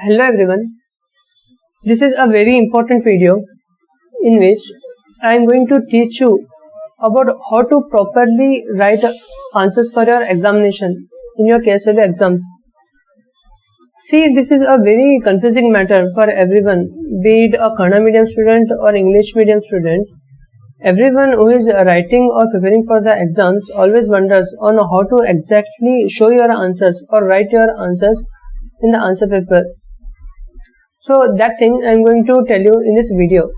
Hello everyone, this is a very important video in which I am going to teach you about how to properly write answers for your examination in your KSLU exams. See, this is a very confusing matter for everyone, be it a Kannada medium student or English medium student. Everyone who is writing or preparing for the exams always wonders on how to exactly show your answers or write your answers in the answer paper. So that thing I am going to tell you in this video.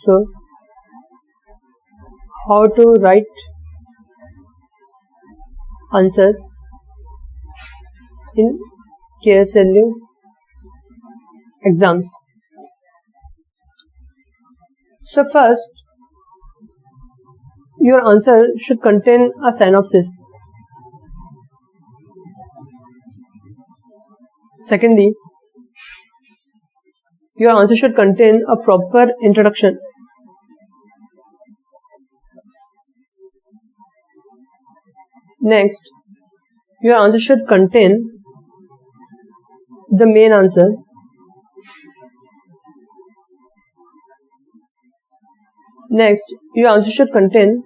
So, how to write answers in KSLU exams. So first, your answer should contain a synopsis. Secondly, your answer should contain a proper introduction. Next, your answer should contain the main answer. Next, your answer should contain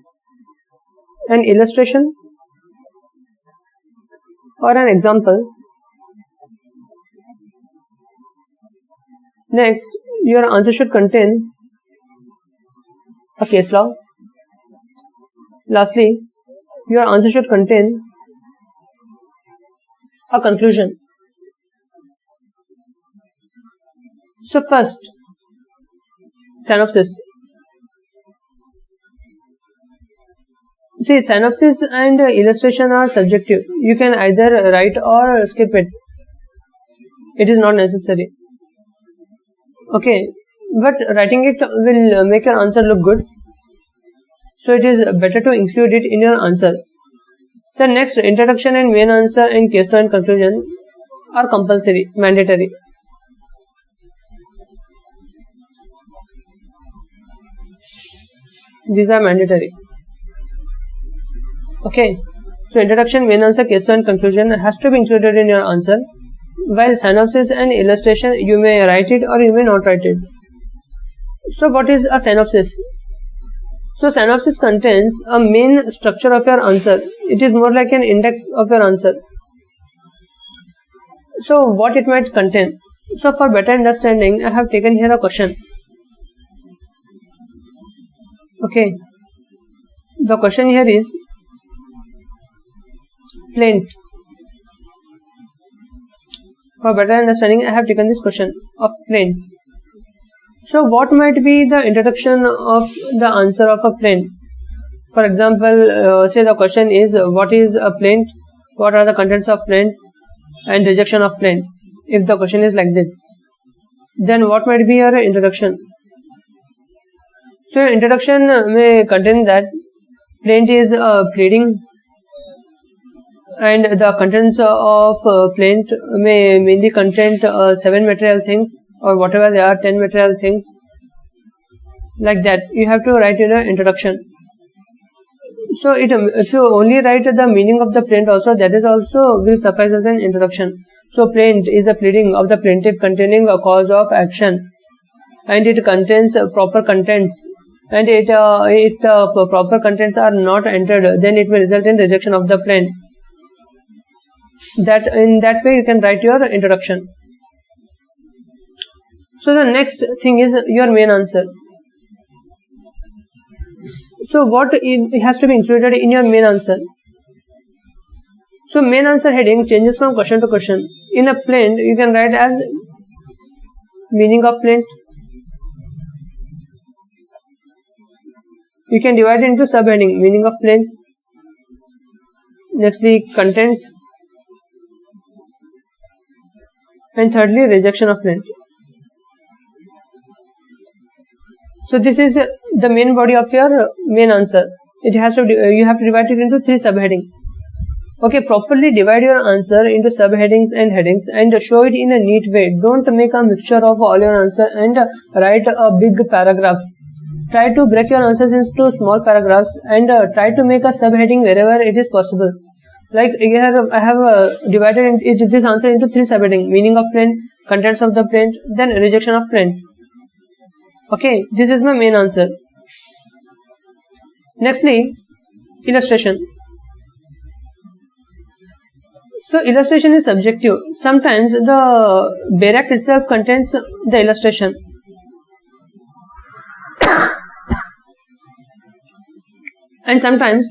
an illustration or an example. Next, your answer should contain a case law. Lastly, your answer should contain a conclusion. So first, synopsis. See, synopsis and illustration are subjective. You can either write or skip it. It is not necessary. Okay, but writing it will make your answer look good. So it is better to include it in your answer. The next, introduction and main answer and case law and conclusion are compulsory, mandatory. These are mandatory. Okay, so introduction, main answer, case law and conclusion has to be included in your answer. While synopsis and illustration, you may write it or you may not write it. So what is a synopsis? So synopsis contains a main structure of your answer. It is more like an index of your answer. So what it might contain? So for better understanding, I have taken here a question. Okay, the question here is plaint. For better understanding, I have taken this question of plaint. So what might be the introduction of the answer of a plaint? For example, say the question is, what is a plaint? What are the contents of plaint? And rejection of plaint. If the question is like this, then what might be your introduction? So your introduction may contain that plaint is a pleading, and the contents of plaint may mainly contain 7 material things or whatever they are, 10 material things, like that. You have to write in an introduction. So if you only write the meaning of the plaint also, that is also will suffice as an introduction. So plaint is a pleading of the plaintiff containing a cause of action, and it contains proper contents, and if the proper contents are not entered, then it may result in rejection of the plaint. That in that way you can write your introduction. So the next thing is your main answer. So what it has to be included in your main answer? So main answer heading changes from question to question. In a plaint, you can write as meaning of plaint. You can divide it into subheading, meaning of plaint. Nextly, contents. And thirdly, rejection of plaint. So this is the main body of your main answer. It has to you have to divide it into 3 subheadings. Okay, properly divide your answer into subheadings and headings and show it in a neat way. Don't make a mixture of all your answer and write a big paragraph. Try to break your answers into small paragraphs and try to make a subheading wherever it is possible. Like here I have divided this answer into 3 subheading: meaning of print, contents of the print, then rejection of print. Okay, this is my main answer. Nextly, illustration. So illustration is subjective. Sometimes the bare act itself contains the illustration. And sometimes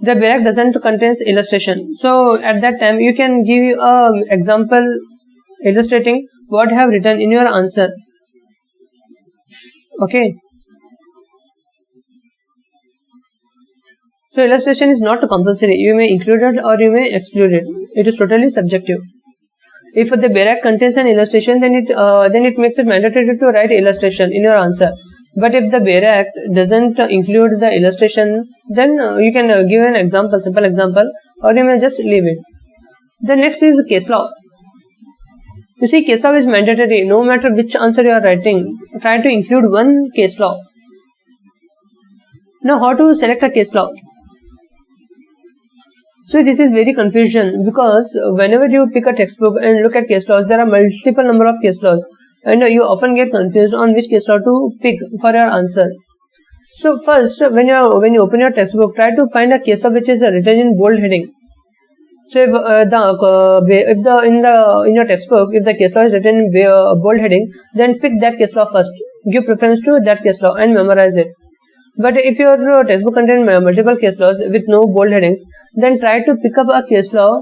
the bare act doesn't contain illustration. So at that time you can give an example illustrating what you have written in your answer. Okay. So illustration is not compulsory. You may include it or you may exclude it. It is totally subjective. If the bare act contains an illustration, then it makes it mandatory to write illustration in your answer. But if the bare act doesn't include the illustration, then you can give an example, simple example, or you may just leave it. The next is case law. You see, case law is mandatory. No matter which answer you are writing, try to include one case law. Now, how to select a case law? So this is very confusion, because whenever you pick a textbook and look at case laws, there are multiple number of case laws, and you often get confused on which case law to pick for your answer. So first, when you open your textbook, try to find a case law which is written in bold heading. So if in your textbook, if the case law is written in bold heading, then pick that case law first. Give preference to that case law and memorize it. But if your textbook contains multiple case laws with no bold headings, then try to pick up a case law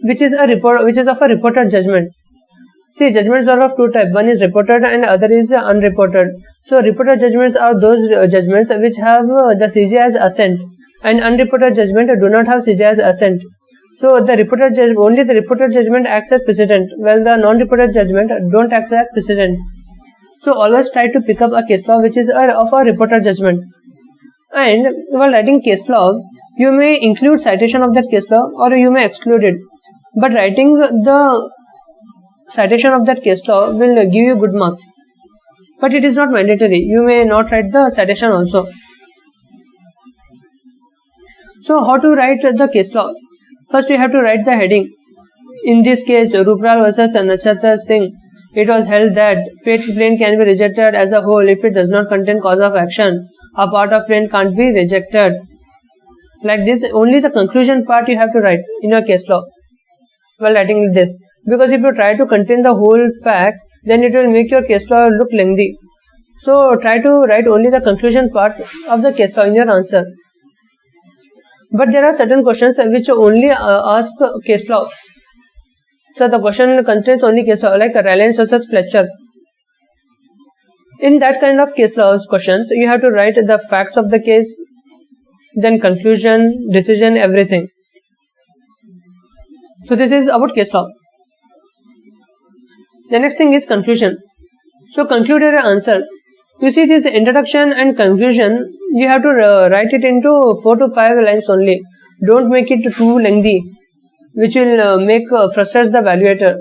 which is of a reported judgment. See, judgments are of two types. One is reported and other is unreported. So reported judgments are those judgments which have the CJ as assent, and unreported judgment do not have CJ as assent. So only the reported judgment acts as precedent, while the non-reported judgment don't act as precedent. So always try to pick up a case law which is of a reported judgment. And while writing case law, you may include citation of that case law or you may exclude it. But writing the citation of that case law will give you good marks. But it is not mandatory. You may not write the citation also. So how to write the case law? First you have to write the heading. In this case, Rupral versus Nachatra Singh, it was held that plaint can be rejected as a whole if it does not contain cause of action. A part of plaint can't be rejected. Like this, only the conclusion part you have to write in your case law while writing this. Because if you try to contain the whole fact, then it will make your case law look lengthy. So try to write only the conclusion part of the case law in your answer. But there are certain questions which only ask case law. So the question contains only case law, like Rylance versus Fletcher. In that kind of case law questions, you have to write the facts of the case, then conclusion, decision, everything. So this is about case law. The next thing is conclusion. So conclude your answer. You see, this introduction and conclusion, you have to write it into 4 to 5 lines only. Don't make it too lengthy, which will frustrates the evaluator.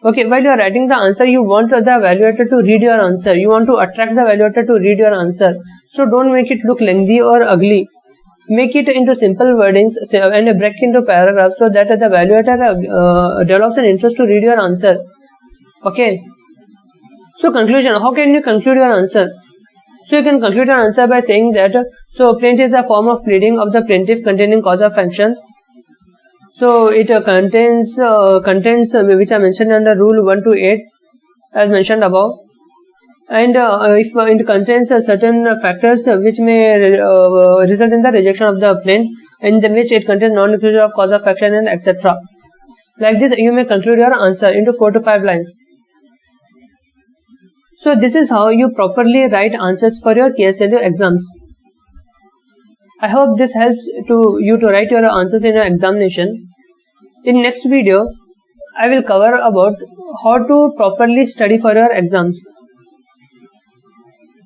Okay, while you are writing the answer, you want the evaluator to read your answer. You want to attract the evaluator to read your answer. So don't make it look lengthy or ugly. Make it into simple wordings and break into paragraphs so that the evaluator develops an interest to read your answer. Okay. So conclusion, how can you conclude your answer? So you can conclude your answer by saying that, so plaint is a form of pleading of the plaintiff containing cause of action. So it contains which are mentioned under rule 1 to 8 as mentioned above. And if it contains certain factors which may result in the rejection of the plaint, in which it contains non-disclosure of cause of action and etc. Like this, you may conclude your answer into 4 to 5 lines. So this is how you properly write answers for your KSLU exams. I hope this helps you to write your answers in your examination. In next video, I will cover about how to properly study for your exams.